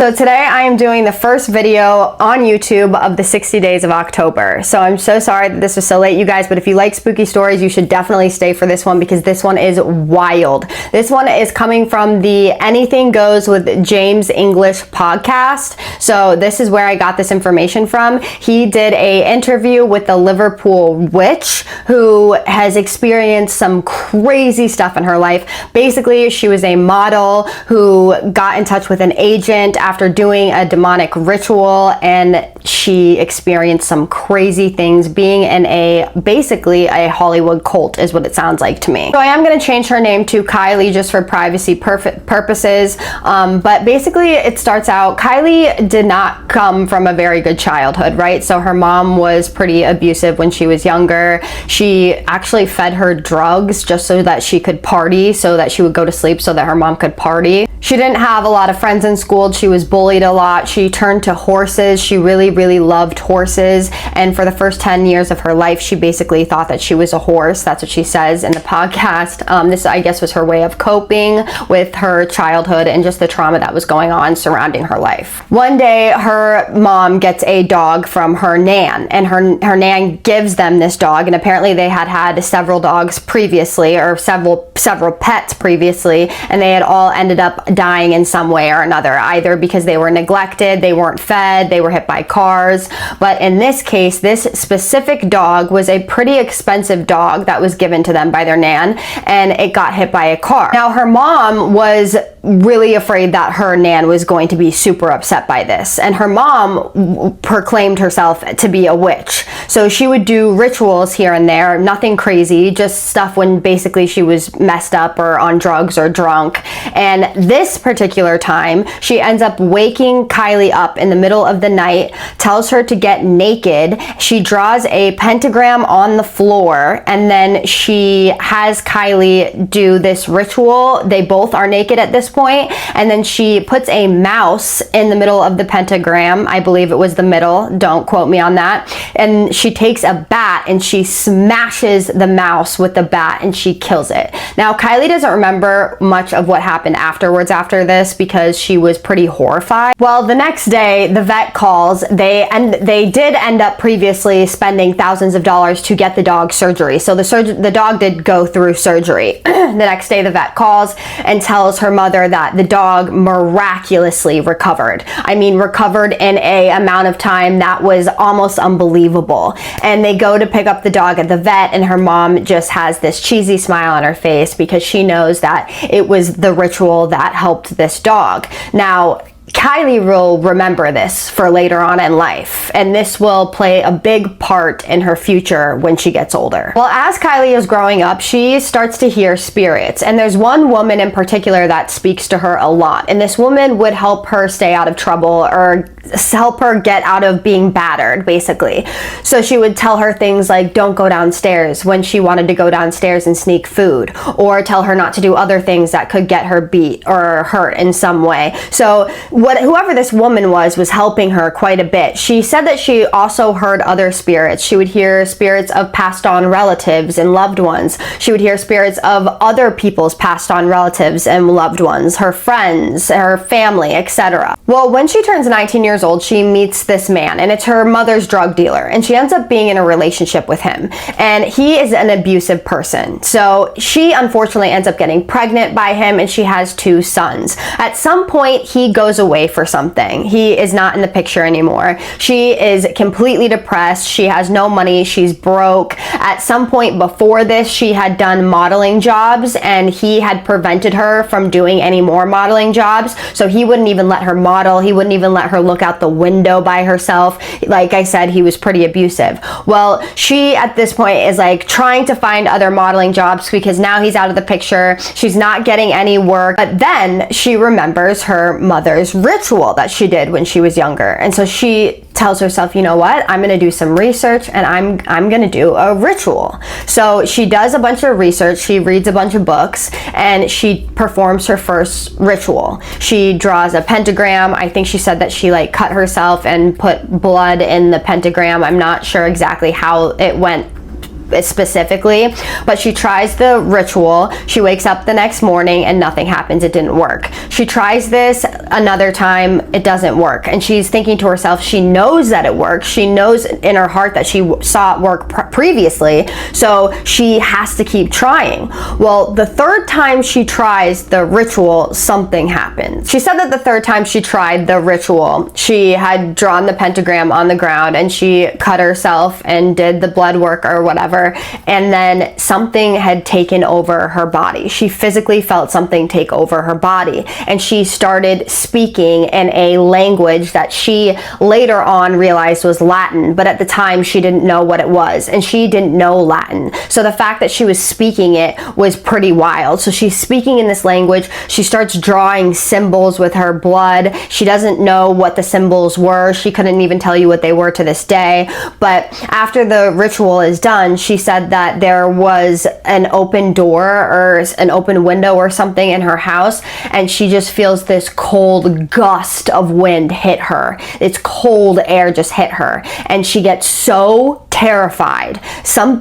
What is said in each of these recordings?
So today I am doing the first video on YouTube of the 60 days of October. So I'm so sorry that this was so late, you guys, but if you like spooky stories, you should definitely stay for this one because this one is wild. This one is coming from the Anything Goes with James English podcast. So this is where I got this information from. He did a interview with the Liverpool witch who has experienced some crazy stuff in her life. Basically, she was a model who got in touch with an agent after doing a demonic ritual, and she experienced some crazy things being in basically a Hollywood cult is what it sounds like to me. So I am going to change her name to Kylie just for privacy purposes, but basically it starts out, Kylie did not come from a very good childhood, right? So her mom was pretty abusive when she was younger. She actually fed her drugs just so that she could party, so that she would go to sleep so that her mom could party. She didn't have a lot of friends in school. She was bullied a lot. She turned to horses. She really loved horses. And for the first 10 years of her life, she basically thought that she was a horse. That's what she says in the podcast. This, I guess, was her way of coping with her childhood and just the trauma that was going on surrounding her life. One day, her mom gets a dog from her nan, and her nan gives them this dog. And apparently they had several dogs previously, or several pets previously, and they had all ended up dying in some way or another, either because they were neglected, they weren't fed, they were hit by cars. But in this case, this specific dog was a pretty expensive dog that was given to them by their nan, and it got hit by a car. Now, her mom was really afraid that her nan was going to be super upset by this, and her mom proclaimed herself to be a witch. So she would do rituals here and there, nothing crazy, just stuff when basically she was messed up or on drugs or drunk. And this particular time, she ends up waking Kylie up in the middle of the night, tells her to get naked. She draws a pentagram on the floor, and then she has Kylie do this ritual. They both are naked at this point, and then she puts a mouse in the middle of the pentagram. I believe it was the middle, don't quote me on that. And she takes a bat and she smashes the mouse with the bat and she kills it. Now, Kylie doesn't remember much of what happened afterwards after this because she was pretty horrified. Well, the next day the vet calls. They did end up previously spending thousands of dollars to get the dog surgery. So the dog did go through surgery. The next day the vet calls and tells her mother that the dog miraculously recovered. I mean, recovered in a amount of time that was almost unbelievable. And they go to pick up the dog at the vet, and her mom just has this cheesy smile on her face because she knows that it was the ritual that helped this dog. Now, Kylie will remember this for later on in life, and this will play a big part in her future when she gets older. Well, as Kylie is growing up, she starts to hear spirits, and there's one woman in particular that speaks to her a lot, and this woman would help her stay out of trouble or help her get out of being battered, basically. So she would tell her things like don't go downstairs when she wanted to go downstairs and sneak food, or tell her not to do other things that could get her beat or hurt in some way. So whoever this woman was helping her quite a bit. She said that she also heard other spirits. She would hear spirits of passed on relatives and loved ones. She would hear spirits of other people's passed on relatives and loved ones, her friends, her family, etc. Well, when she turns 19 years old, she meets this man, and it's her mother's drug dealer, and she ends up being in a relationship with him, and he is an abusive person. So she unfortunately ends up getting pregnant by him, and she has 2 sons. At some point, he goes away for something. He is not in the picture anymore. She is completely depressed. She has no money. She's broke. At some point before this, she had done modeling jobs, and he had prevented her from doing any more modeling jobs. So he wouldn't even let her model. He wouldn't even let her look out the window by herself. Like I said, he was pretty abusive. Well, she at this point is like trying to find other modeling jobs because now he's out of the picture. She's not getting any work. But then she remembers her mother's ritual that she did when she was younger. And so she tells herself, you know what, I'm going to do some research, and I'm going to do a ritual. So she does a bunch of research, she reads a bunch of books, and she performs her first ritual. She draws a pentagram. I think she said that she like cut herself and put blood in the pentagram. I'm not sure exactly how it went specifically, but she tries the ritual. She wakes up the next morning and nothing happens. It didn't work. She tries this another time. It doesn't work. And she's thinking to herself, she knows that it works. She knows in her heart that she saw it work previously, so she has to keep trying. Well, the third time she tries the ritual, something happens. She said that the third time she tried the ritual, she had drawn the pentagram on the ground and she cut herself and did the blood work or whatever, and then something had taken over her body. She physically felt something take over her body, and she started speaking in a language that she later on realized was Latin, but at the time she didn't know what it was, and she didn't know Latin. So the fact that she was speaking it was pretty wild. So she's speaking in this language. She starts drawing symbols with her blood. She doesn't know what the symbols were. She couldn't even tell you what they were to this day. But after the ritual is done, she said that there was an open door or an open window or something in her house, and she just feels this cold gust of wind hit her. It's cold air just hit her, and she gets so terrified.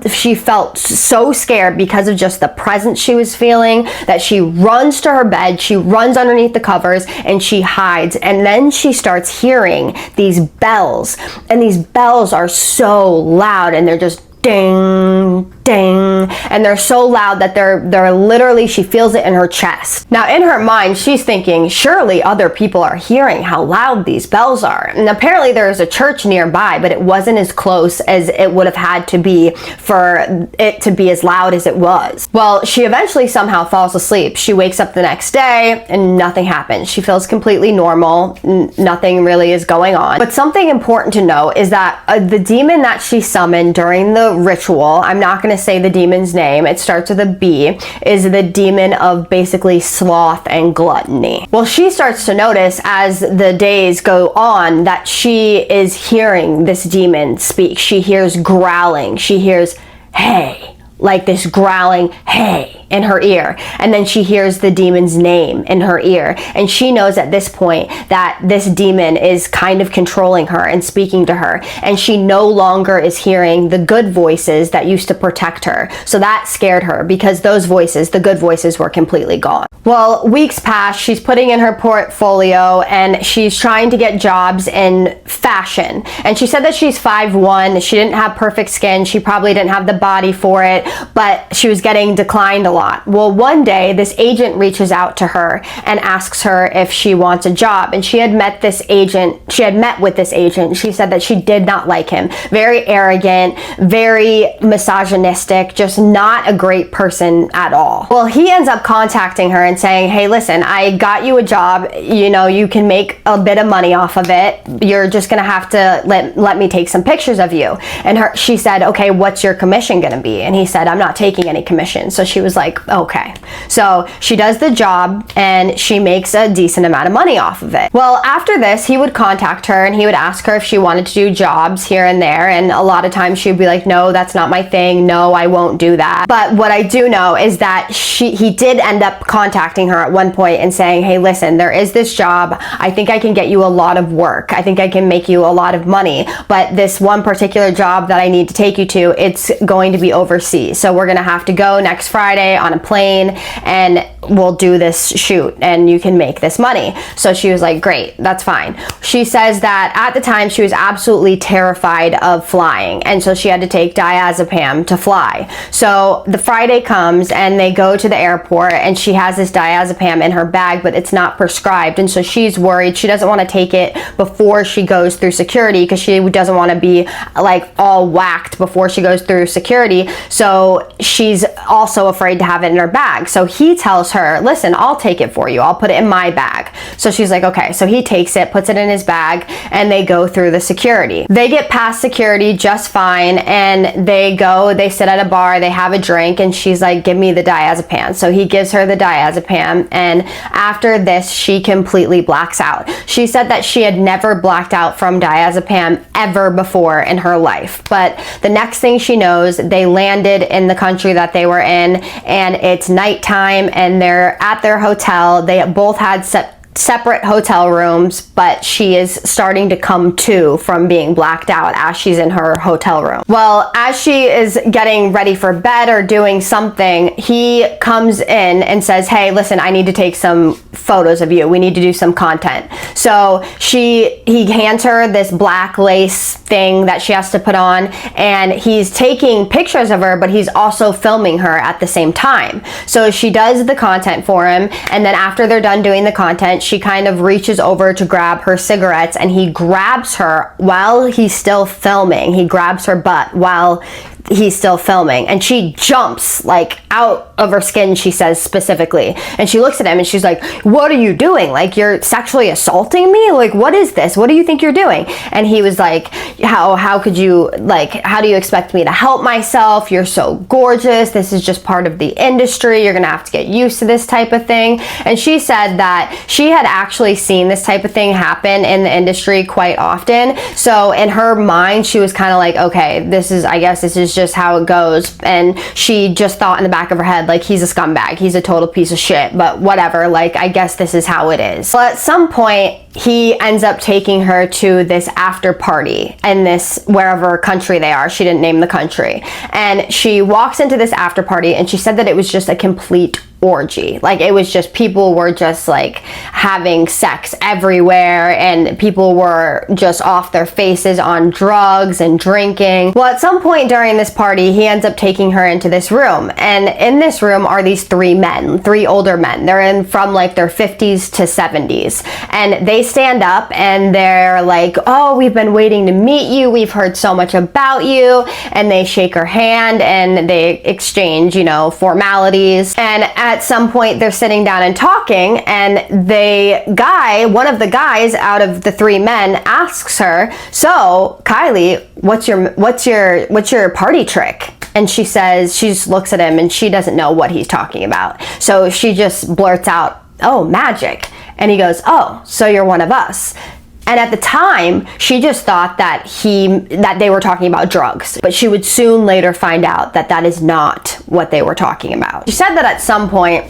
She felt so scared because of just the presence she was feeling that she runs to her bed, she runs underneath the covers, and she hides. And then she starts hearing these bells, and these bells are so loud, and they're just ding, ding, and they're so loud that they're literally, she feels it in her chest. Now in her mind, she's thinking, surely other people are hearing how loud these bells are. And apparently there is a church nearby, but it wasn't as close as it would have had to be for it to be as loud as it was. Well, she eventually somehow falls asleep. She wakes up the next day and nothing happens. She feels completely normal. Nothing really is going on. But something important to know is that the demon that she summoned during the ritual, I'm not going to say the demon's name, it starts with a B, is the demon of basically sloth and gluttony. Well, she starts to notice as the days go on that she is hearing this demon speak. She hears growling. She hears, hey, like this growling, hey, in her ear. And then she hears the demon's name in her ear. And she knows at this point that this demon is kind of controlling her and speaking to her. And she no longer is hearing the good voices that used to protect her. So that scared her because those voices, the good voices, were completely gone. Well, weeks pass. She's putting in her portfolio and she's trying to get jobs in fashion. And she said that she's 5'1". She didn't have perfect skin. She probably didn't have the body for it, but she was getting declined a lot. Well, one day this agent reaches out to her and asks her if she wants a job. And she had met with this agent. She said that she did not like him. Very arrogant, very misogynistic, just not a great person at all. Well, he ends up contacting her and saying, hey, listen, I got you a job. You know, you can make a bit of money off of it. You're just gonna have to let me take some pictures of you. And she said, okay, what's your commission gonna be? And he said, I'm not taking any commission. So she was like, okay. So she does the job and she makes a decent amount of money off of it. Well, after this, he would contact her and he would ask her if she wanted to do jobs here and there. And a lot of times she'd be like, no, that's not my thing. No, I won't do that. But what I do know is that he did end up contacting her at one point and saying, hey, listen, there is this job. I think I can get you a lot of work. I think I can make you a lot of money. But this one particular job that I need to take you to, it's going to be overseas. So we're going to have to go next Friday on a plane and we'll do this shoot and you can make this money. So she was like, great, that's fine. She says that at the time she was absolutely terrified of flying, and so she had to take diazepam to fly. So the Friday comes and they go to the airport and she has this diazepam in her bag, but it's not prescribed, and so she's worried. She doesn't want to take it before she goes through security because she doesn't want to be like all whacked before she goes through security. So she's also afraid to have it in her bag. So he tells her, listen, I'll take it for you. I'll put it in my bag. So she's like, okay. So he takes it, puts it in his bag, and they go through the security. They get past security just fine, and they sit at a bar, they have a drink, and she's like, give me the diazepam. So he gives her the diazepam, and after this, she completely blacks out. She said that she had never blacked out from diazepam ever before in her life. But the next thing she knows, they landed in the country that they were in, and it's nighttime and they're at their hotel. They both had separate hotel rooms, but she is starting to come to from being blacked out as she's in her hotel room. Well, as she is getting ready for bed or doing something, he comes in and says, hey, listen, I need to take some photos of you. We need to do some content. So he hands her this black lace thing that she has to put on, and he's taking pictures of her, but he's also filming her at the same time. So she does the content for him, and then after they're done doing the content, she kind of reaches over to grab her cigarettes, and he grabs her while he's still filming. He grabs her butt while he's still filming, and she jumps like out of her skin, she says specifically, and she looks at him and she's like, what are you doing? Like, you're sexually assaulting me? Like, what is this? What do you think you're doing? And he was like, how could you, like, how do you expect me to help myself? You're so gorgeous. This is just part of the industry. You're gonna have to get used to this type of thing. And she said that she had actually seen this type of thing happen in the industry quite often. So in her mind, she was kind of like, okay, I guess this is just how it goes. And she just thought in the back of her head, like, he's a scumbag, he's a total piece of shit, but whatever, like, I guess this is how it is. Well, at some point he ends up taking her to this after party in this wherever country they are. She didn't name the country, and she walks into this after party, and she said that it was just a complete orgy. Like, it was just, people were just like having sex everywhere, and people were just off their faces on drugs and drinking. Well, at some point during this party, he ends up taking her into this room, and in this room are these three older men. They're from like their 50s to 70s, and they stand up and they're like, oh, we've been waiting to meet you, we've heard so much about you, and they shake her hand and they exchange, you know, formalities. And at some point they're sitting down and talking, and one of the guys out of the three men asks her, so Kylie, what's your party trick? And she says, she just looks at him and she doesn't know what he's talking about. So she just blurts out, oh, magic. And he goes, oh, so you're one of us. And at the time, she just thought that they were talking about drugs, but she would soon later find out that that is not what they were talking about. She said that at some point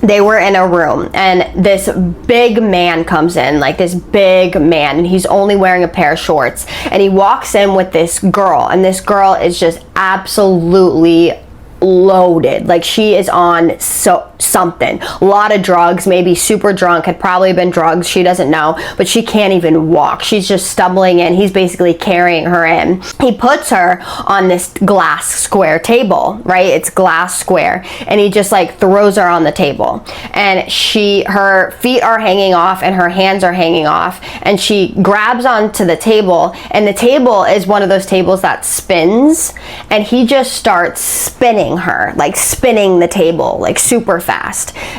they were in a room, and this big man comes in, like this big man, and he's only wearing a pair of shorts, and he walks in with this girl, and this girl is just absolutely loaded. Like, she is on something, a lot of drugs, maybe super drunk, had probably been drugs, she doesn't know, but she can't even walk. She's just stumbling in. He's basically carrying her in. He puts her on this glass square table, right? It's glass square, and he just like throws her on the table, and her feet are hanging off and her hands are hanging off, and she grabs onto the table, and the table is one of those tables that spins, and he just starts spinning her, like spinning the table like super fast.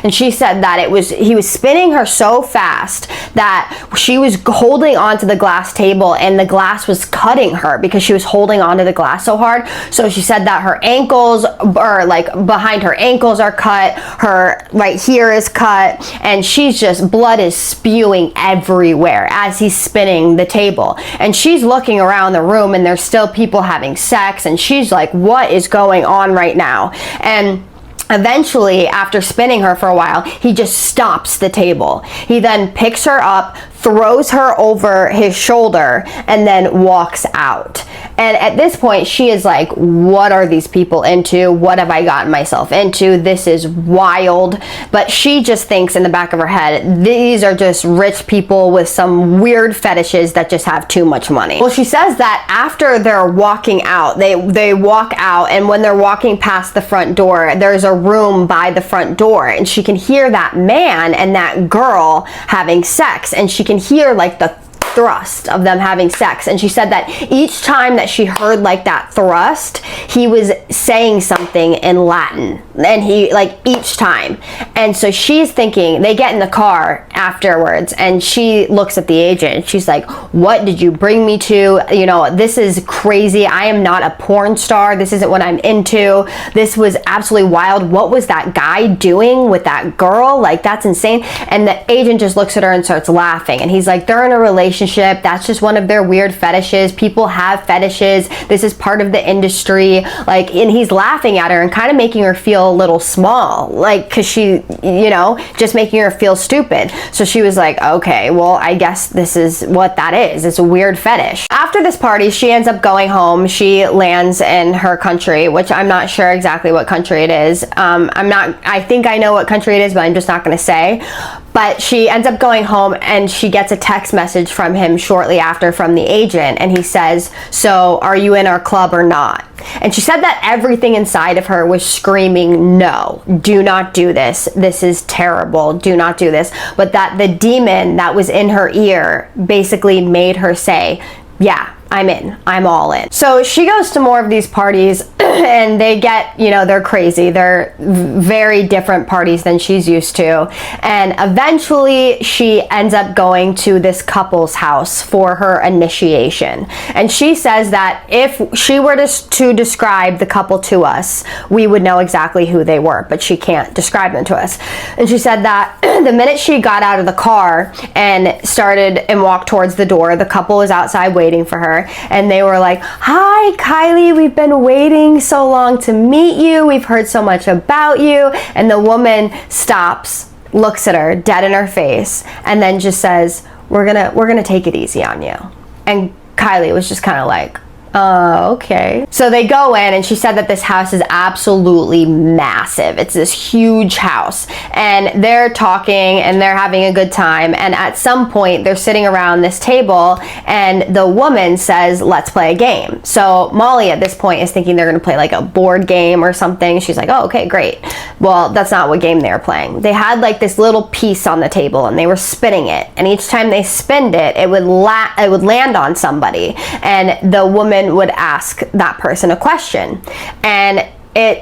And she said that he was spinning her so fast that she was holding onto the glass table, and the glass was cutting her because she was holding onto the glass so hard. So she said that her ankles, or like behind her ankles, are cut, her right here is cut, and she's just, blood is spewing everywhere as he's spinning the table. And she's looking around the room, and there's still people having sex, and she's like, what is going on right now? And eventually, after spinning her for a while, he just stops the table. He then picks her up, throws her over his shoulder, and then walks out. And at this point, she is like, what are these people into? What have I gotten myself into? This is wild. But she just thinks in the back of her head, these are just rich people with some weird fetishes that just have too much money. Well, she says that after they're walking out, they walk out, and when they're walking past the front door, there's a room by the front door, and she can hear that man and that girl having sex, and she can hear like the thrust of them having sex. And she said that each time that she heard like that thrust, he was saying something in Latin, and he, like, each time. And so she's thinking, they get in the car afterwards, and she looks at the agent, she's like, what did you bring me to? You know, this is crazy. I am not a porn star. This isn't what I'm into. This was absolutely wild. What was that guy doing with that girl? Like, that's insane. And the agent just looks at her and starts laughing, and he's like, they're in a relationship. That's just one of their weird fetishes. People have fetishes. This is part of the industry. Like, and he's laughing at her and kind of making her feel feel a little small, like, because she, you know, just making her feel stupid. So she was like, okay, well, I guess this is what that is. It's a weird fetish. After this party, she ends up going home. She lands in her country, which I'm not sure exactly what country it is. I think I know what country it is, but I'm just not going to say. But she ends up going home, and she gets a text message from him shortly after from the agent, and he says, so are you in our club or not? And she said that everything inside of her was screaming, no, do not do this. This is terrible. Do not do this. But that the demon that was in her ear basically made her say, yeah, I'm in. I'm all in. So she goes to more of these parties and they get, you know, they're crazy. They're very different parties than she's used to. And eventually she ends up going to this couple's house for her initiation. And she says that if she were to describe the couple to us, we would know exactly who they were, but she can't describe them to us. And she said that the minute she got out of the car and started and walked towards the door, the couple was outside waiting for her. And they were like, hi, Kylie, we've been waiting so long to meet you. We've heard so much about you. And the woman stops, looks at her dead in her face, and then just says, we're gonna take it easy on you. And Kylie was just kind of like, okay. So they go in, and she said that this house is absolutely massive. It's this huge house, and they're talking and they're having a good time. And at some point they're sitting around this table, and the woman says, let's play a game. So Molly at this point is thinking they're going to play like a board game or something. She's like, oh, okay, great. Well, that's not what game they were playing. They had like this little piece on the table, and they were spinning it, and each time they spinned it, it would land on somebody, and the woman would ask that person a question. And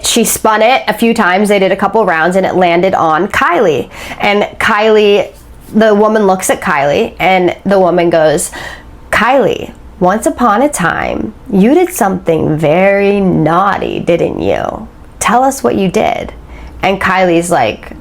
she spun it a few times. They did a couple rounds, and it landed on Kylie. And Kylie, the woman looks at Kylie, and the woman goes, Kylie, once upon a time, you did something very naughty, didn't you? Tell us what you did. And Kylie's like,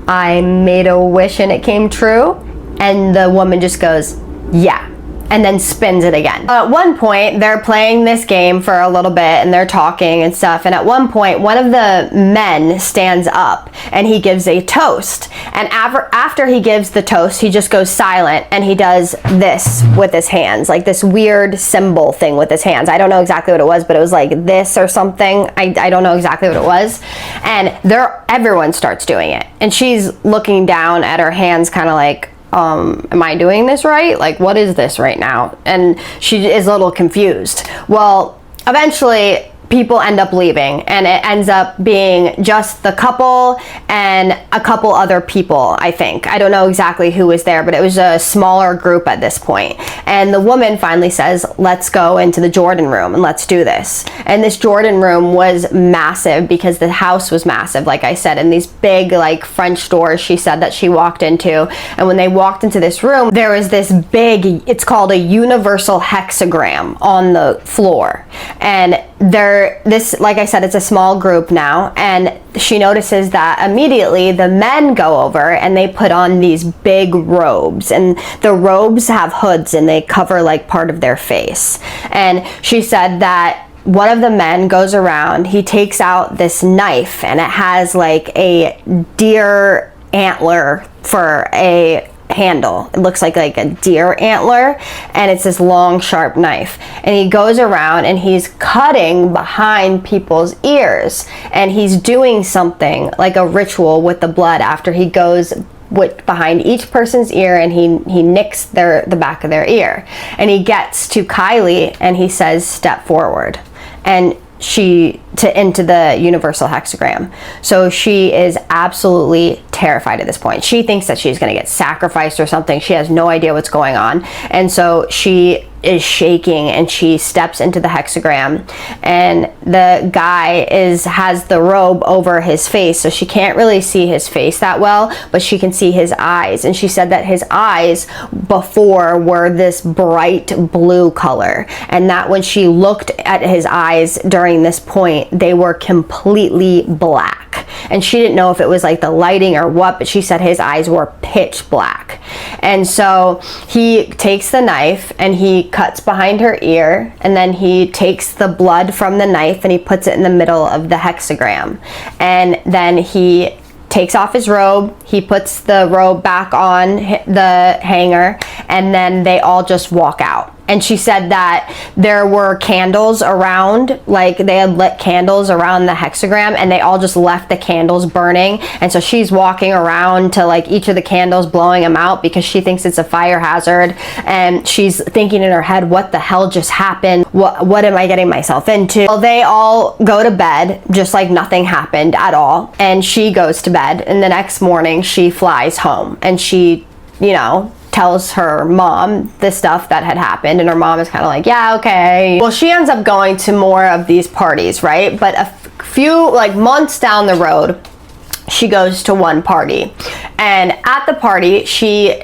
I made a wish and it came true. And the woman just goes, yeah, and then spins it again. At one point, they're playing this game for a little bit, and they're talking and stuff, and at one point, one of the men stands up, and he gives a toast. And after he gives the toast, he just goes silent, and he does this with his hands, like this weird symbol thing with his hands. I don't know exactly what it was, but it was like this or something. I don't know exactly what it was. And everyone starts doing it. And she's looking down at her hands kind of like, am I doing this right? Like, what is this right now? And she is a little confused. Well, eventually people end up leaving, and it ends up being just the couple and a couple other people, I think. I don't know exactly who was there, but it was a smaller group at this point. And the woman finally says, let's go into the Jordan room and let's do this. And this Jordan room was massive because the house was massive, like I said, and these big like French doors she said that she walked into. And when they walked into this room, there was this big, it's called a universal hexagram on the floor. And like I said, it's a small group now, and she notices that immediately the men go over and they put on these big robes, and the robes have hoods and they cover like part of their face. And she said that one of the men goes around, he takes out this knife, and it has like a deer antler for a handle. It looks like a deer antler, and it's this long sharp knife, and he goes around and he's cutting behind people's ears, and he's doing something like a ritual with the blood after he goes behind each person's ear, and he nicks the back of their ear, and he gets to Kylie and he says, step forward, and into the universal hexagram. So she is absolutely terrified at this point. She thinks that she's going to get sacrificed or something. She has no idea what's going on. And so she is shaking, and she steps into the hexagram, and the guy has the robe over his face, so she can't really see his face that well, but she can see his eyes. And she said that his eyes before were this bright blue color, and that when she looked at his eyes during this point, they were completely black. black. And she didn't know if it was like the lighting or what, but she said his eyes were pitch black. And so he takes the knife and he cuts behind her ear, and then he takes the blood from the knife and he puts it in the middle of the hexagram. And then he takes off his robe, he puts the robe back on the hanger, and then they all just walk out. And she said that there were candles around, like they had lit candles around the hexagram, and they all just left the candles burning. And so she's walking around to like each of the candles, blowing them out because she thinks it's a fire hazard. And she's thinking in her head, what the hell just happened? What am I getting myself into? Well, they all go to bed just like nothing happened at all. And she goes to bed, and the next morning she flies home, and she, you know, tells her mom the stuff that had happened, and her mom is kind of like, yeah, okay. Well, she ends up going to more of these parties, right? But a few like months down the road, she goes to one party, and at the party she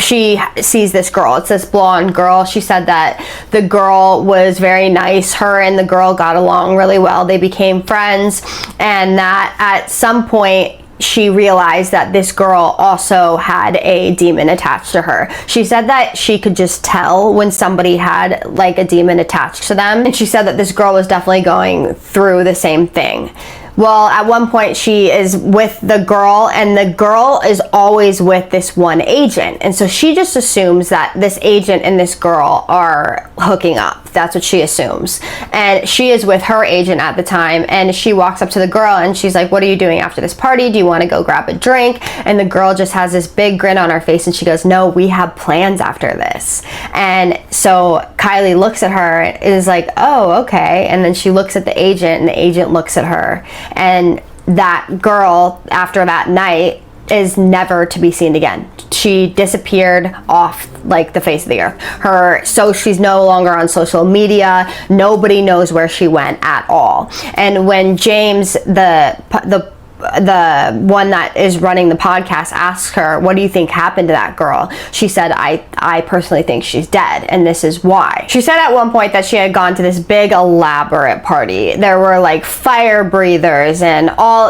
sees this girl. It's this blonde girl. She said that the girl was very nice. Her and the girl got along really well. They became friends, and that at some point she realized that this girl also had a demon attached to her. She said that she could just tell when somebody had like a demon attached to them. And she said that this girl was definitely going through the same thing. Well, at one point she is with the girl, and the girl is always with this one agent. And so she just assumes that this agent and this girl are hooking up. That's what she assumes. And she is with her agent at the time, and she walks up to the girl and she's like, what are you doing after this party? Do you want to go grab a drink? And the girl just has this big grin on her face, and she goes, no, we have plans after this. And so Kylie looks at her and is like, oh, okay. And then she looks at the agent, and the agent looks at her. And that girl, after that night, is never to be seen again. She disappeared off like the face of the earth. So she's no longer on social media. Nobody knows where she went at all. And when James, the one that is running the podcast, asks her, what do you think happened to that girl? She said, I personally think she's dead, and this is why. She said at one point that she had gone to this big elaborate party. There were like fire breathers, and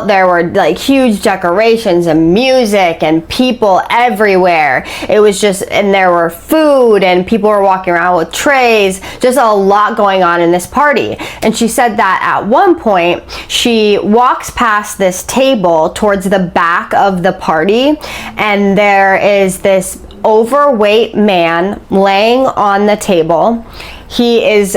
there were like huge decorations and music and people everywhere. It was just, and there were food, and people were walking around with trays, just a lot going on in this party. And she said that at one point she walks past this table towards the back of the party, and there is this overweight man laying on the table. He is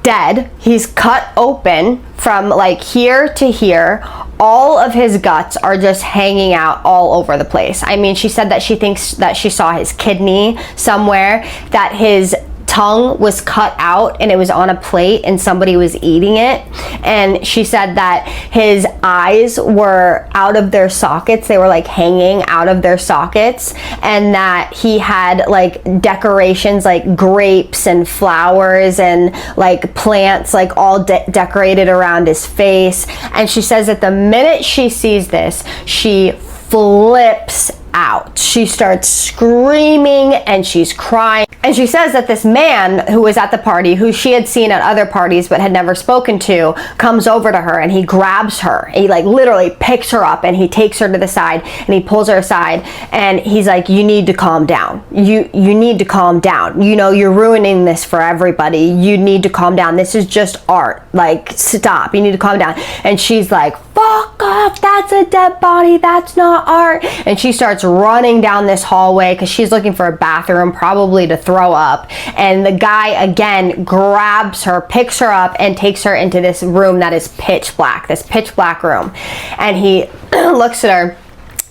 dead. He's cut open from like here to here. All of his guts are just hanging out all over the place. I mean, she said that she thinks that she saw his kidney somewhere, that his tongue was cut out and it was on a plate and somebody was eating it. And she said that his eyes were out of their sockets. They were like hanging out of their sockets, and that he had like decorations like grapes and flowers and like plants like all decorated around his face. And she says that the minute she sees this, she flips out. She starts screaming and she's crying. And she says that this man who was at the party, who she had seen at other parties but had never spoken to, comes over to her and he grabs her. He like literally picks her up and he takes her to the side and he pulls her aside and he's like, you need to calm down. You need to calm down. You know, you're ruining this for everybody. You need to calm down. This is just art. Like, stop. You need to calm down. And she's like, fuck off. That's a dead body. That's not art. And she starts running down this hallway because she's looking for a bathroom, probably to throw up. And the guy again grabs her, picks her up, and takes her into this room that is pitch black, this pitch black room. And he looks at her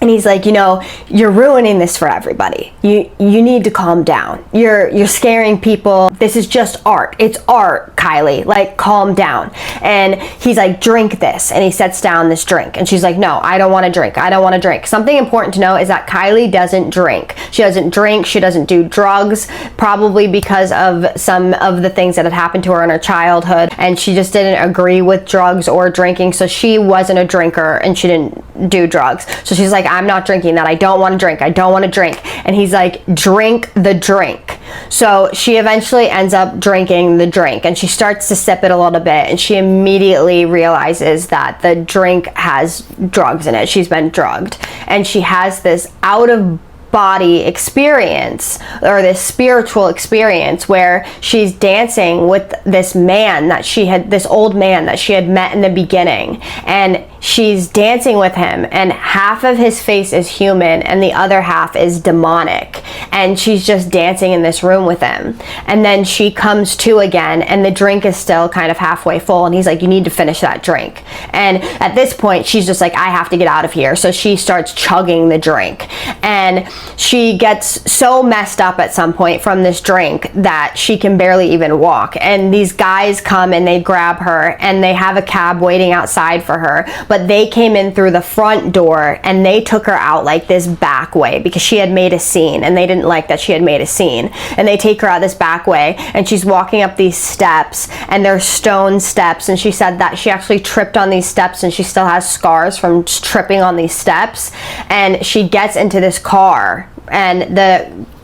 and he's like, you know, you're ruining this for everybody. You need to calm down. You're scaring people. This is just art. It's art, Kylie. Like, calm down. And he's like, drink this. And he sets down this drink. And she's like, no, I don't want to drink. I don't want to drink. Something important to know is that Kylie doesn't drink. She doesn't drink. She doesn't do drugs, probably because of some of the things that had happened to her in her childhood. And she just didn't agree with drugs or drinking. So she wasn't a drinker and she didn't do drugs. So she's like, I'm not drinking that. I don't want to drink. I don't want to drink. And he's like, drink the drink. So she eventually ends up drinking the drink, and she starts to sip it a little bit, and she immediately realizes that the drink has drugs in it. She's been drugged, and she has this out of body experience, or this spiritual experience, where she's dancing with this man that she had, this old man that she had met in the beginning, and she's dancing with him, and half of his face is human and the other half is demonic, and she's just dancing in this room with him. And then she comes to again, and the drink is still kind of halfway full, and he's like, you need to finish that drink. And at this point she's just like, I have to get out of here. So she starts chugging the drink, and she gets so messed up at some point from this drink that she can barely even walk. And these guys come and they grab her, and they have a cab waiting outside for her, but they came in through the front door, and they took her out like this back way because she had made a scene, and they didn't like that she had made a scene. And they take her out this back way, and she's walking up these steps, and they're stone steps, and she said that she actually tripped on these steps, and she still has scars from tripping on these steps. And she gets into this car, and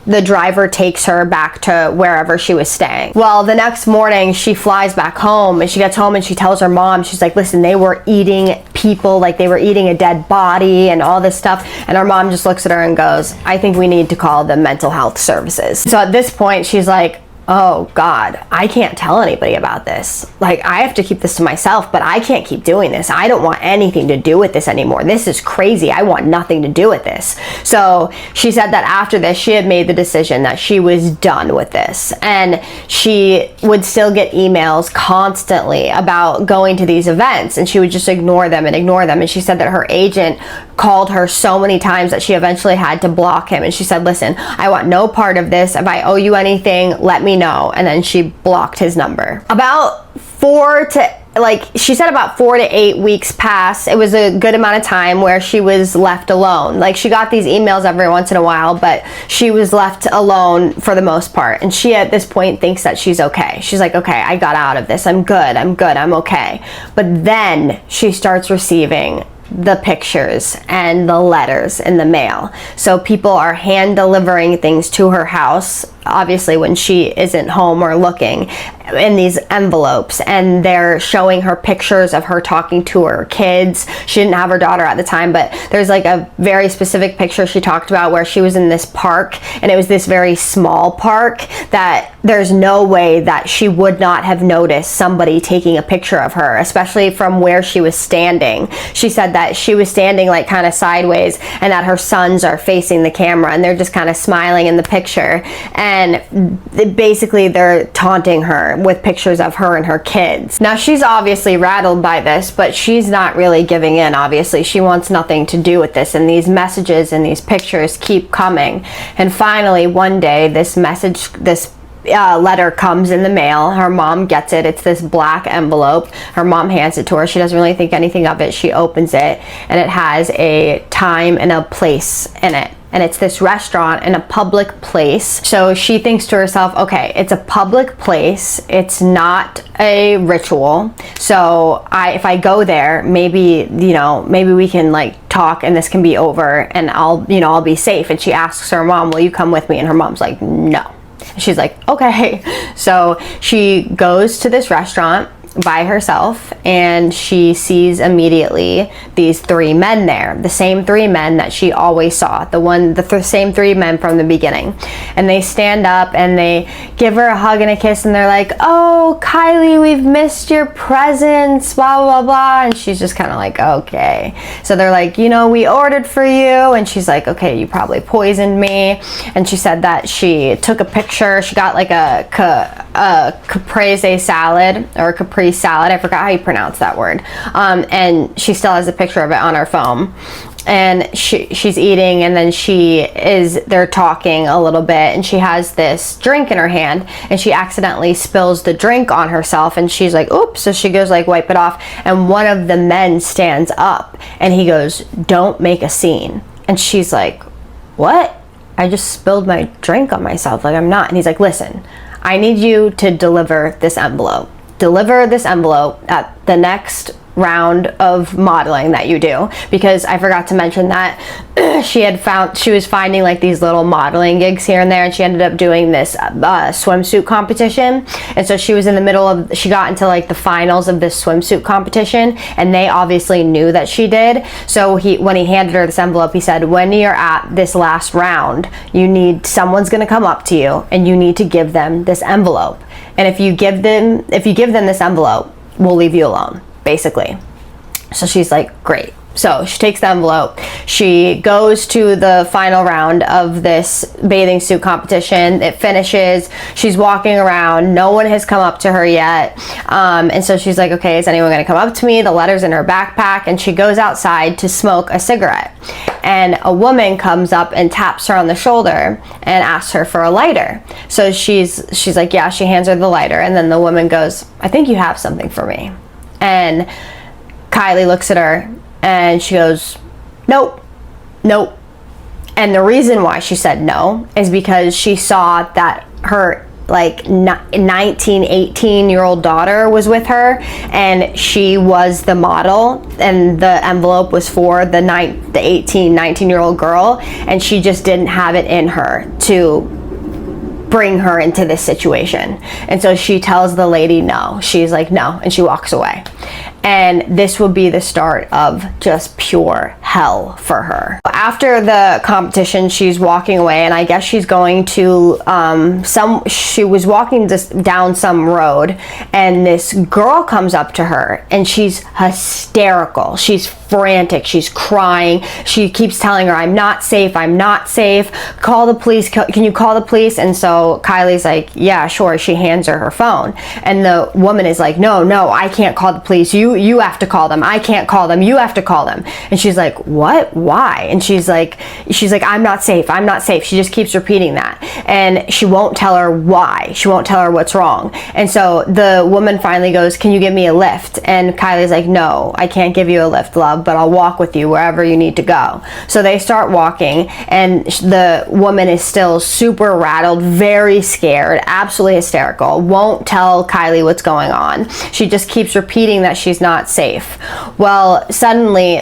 the driver takes her back to wherever she was staying. Well, the next morning she flies back home, and she gets home and she tells her mom, she's like, listen, they were eating people, like they were eating a dead body and all this stuff. And her mom just looks at her and goes, I think we need to call the mental health services. So at this point she's like, oh God, I can't tell anybody about this. Like, I have to keep this to myself, but I can't keep doing this. I don't want anything to do with this anymore. This is crazy. I want nothing to do with this. So she said that after this, she had made the decision that she was done with this. And she would still get emails constantly about going to these events, and she would just ignore them and ignore them. And she said that her agent called her so many times that she eventually had to block him. And she said, listen, I want no part of this. If I owe you anything, let me know. And then she blocked his number. About 4 to 8 weeks passed. It was a good amount of time where she was left alone. Like, she got these emails every once in a while, but she was left alone for the most part. And she at this point thinks that she's okay. She's like, okay, I got out of this. I'm good, I'm okay. But then she starts receiving the pictures and the letters in the mail. So people are hand delivering things to her house, obviously when she isn't home or looking, in these envelopes, and they're showing her pictures of her talking to her kids. She didn't have her daughter at the time, but there's like a very specific picture she talked about where she was in this park, and it was this very small park that there's no way that she would not have noticed somebody taking a picture of her, especially from where she was standing. She said that she was standing like kind of sideways, and that her sons are facing the camera, and they're just kind of smiling in the picture, and basically they're taunting her with pictures of her and her kids. Now, she's obviously rattled by this, but she's not really giving in. Obviously, she wants nothing to do with this, and these messages and these pictures keep coming. And finally, one day, this letter comes in the mail. Her mom gets it. It's this black envelope. Her mom hands it to her. She doesn't really think anything of it. She opens it, and it has a time and a place in it. And it's this restaurant in a public place. So she thinks to herself, okay, it's a public place. It's not a ritual. So if I go there, maybe we can like talk and this can be over, and I'll be safe. And she asks her mom, will you come with me? And her mom's like, no. She's like, okay. So she goes to this restaurant by herself, and she sees immediately these 3 men there, the same 3 men that she always saw, the same 3 men from the beginning. And they stand up and they give her a hug and a kiss, and they're like, oh, Kylie, we've missed your presence, blah blah blah. And she's just kind of like, okay. So they're like, we ordered for you. And she's like, okay, you probably poisoned me. And she said that she took a picture. She got like a caprese salad, or capri salad, I forgot how you pronounce that word, and she still has a picture of it on her phone. And she's eating, and then they're talking a little bit, and she has this drink in her hand, and she accidentally spills the drink on herself, and she's like, oops. So she goes like wipe it off, and one of the men stands up, and he goes, don't make a scene. And she's like, what? I just spilled my drink on myself, like I'm not. And he's like, listen, I need you to deliver this envelope at the next round of modeling that you do, because I forgot to mention that she was finding like these little modeling gigs here and there, and she ended up doing this swimsuit competition. And so she was in the middle of, she got into like the finals of this swimsuit competition, and they obviously knew that she did. So when he handed her this envelope, he said, when you're at this last round, someone's gonna come up to you and you need to give them this envelope. And if you give them this envelope, we'll leave you alone, basically. So she's like, great. So she takes the envelope. She goes to the final round of this bathing suit competition. It finishes. She's walking around. No one has come up to her yet. And so she's like, okay, is anyone going to come up to me? The letter's in her backpack. And she goes outside to smoke a cigarette. And a woman comes up and taps her on the shoulder and asks her for a lighter. So she's like, yeah, she hands her the lighter. And then the woman goes, I think you have something for me. And Kylie looks at her and she goes, nope. And the reason why she said no is because she saw that her like 18-year-old daughter was with her, and she was the model, and the envelope was for the 19-year-old girl, and she just didn't have it in her to bring her into this situation. And so she tells the lady no. She's like, no, and she walks away. And this would be the start of just pure hell for her. After the competition, she's walking away, and I guess she's going to she was walking just down some road, and this girl comes up to her, and she's hysterical. She's frantic. She's crying. She keeps telling her, I'm not safe. Call the police. Can you call the police? And so Kylie's like, yeah, sure. She hands her phone, and the woman is like, no, I can't call the police. You have to call them. I can't call them. You have to call them. And she's like, what? Why? And she's like, I'm not safe. She just keeps repeating that, and she won't tell her why. She won't tell her what's wrong. And so the woman finally goes, can you give me a lift? And Kylie's like, no, I can't give you a lift, love, but I'll walk with you wherever you need to go. So they start walking, and the woman is still super rattled, very scared, absolutely hysterical, won't tell Kylie what's going on. She just keeps repeating that she's not safe. Well, suddenly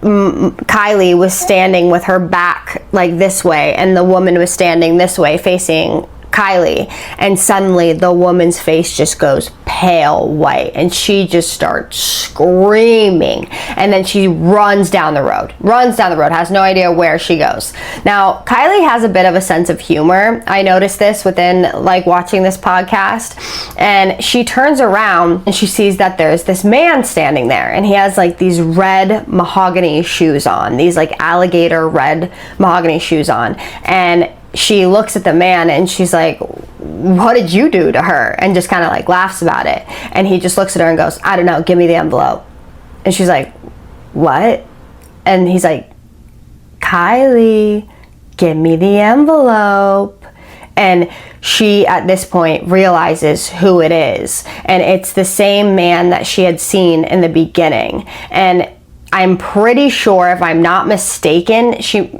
Kylie was standing with her back like this way, and the woman was standing this way facing Kylie, and suddenly the woman's face just goes pale white, and she just starts screaming, and then she runs down the road, has no idea where she goes. Now, Kylie has a bit of a sense of humor. I noticed this within like watching this podcast, and she turns around and she sees that there's this man standing there, and he has like these red mahogany shoes on, these like alligator red mahogany shoes on, and she looks at the man and she's like, what did you do to her? And just kind of like laughs about it. And he just looks at her and goes, I don't know, give me the envelope. And she's like, what? And he's like, Kylie, give me the envelope. And she, at this point, realizes who it is. And it's the same man that she had seen in the beginning. And I'm pretty sure, if I'm not mistaken,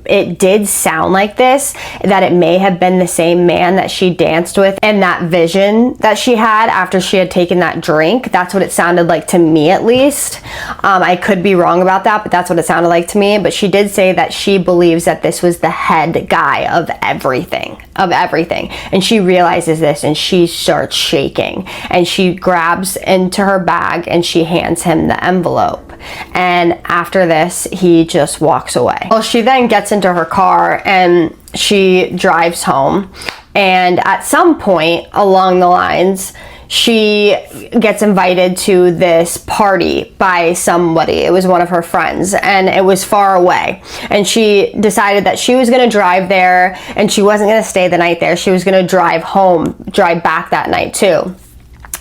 it did sound like this, that it may have been the same man that she danced with in that vision that she had after she had taken that drink. That's what it sounded like to me, at least. I could be wrong about that, but that's what it sounded like to me. But she did say that she believes that this was the head guy of everything. And she realizes this, and she starts shaking, and she grabs into her bag and she hands him the envelope. And after this, he just walks away. Well, she then gets into her car and she drives home. And at some point along the lines, she gets invited to this party by somebody. It was one of her friends, and it was far away. And she decided that she was going to drive there, and she wasn't going to stay the night there. She was going to drive back that night too.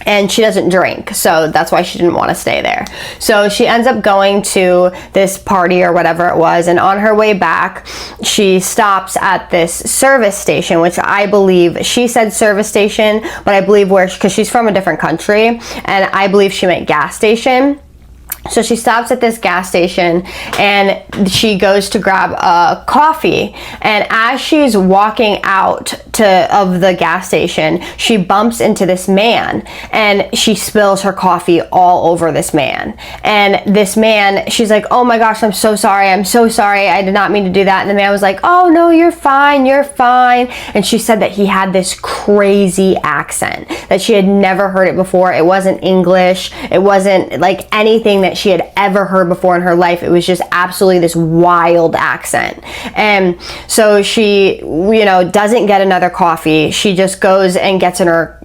And she doesn't drink, so that's why she didn't want to stay there. So she ends up going to this party or whatever it was, and on her way back, she stops at this service station, which I believe, she said service station, but I believe because she's from a different country, and I believe she meant gas station. So she stops at this gas station and she goes to grab a coffee, and as she's walking out of the gas station, she bumps into this man and she spills her coffee all over this man. And this man, she's like, oh my gosh, I'm so sorry, I did not mean to do that. And the man was like, oh no, you're fine. And she said that he had this crazy accent, that she had never heard it before. It wasn't English, it wasn't like anything that she had ever heard before in her life. It was just absolutely this wild accent. And so she, doesn't get another coffee. She just goes and gets in her,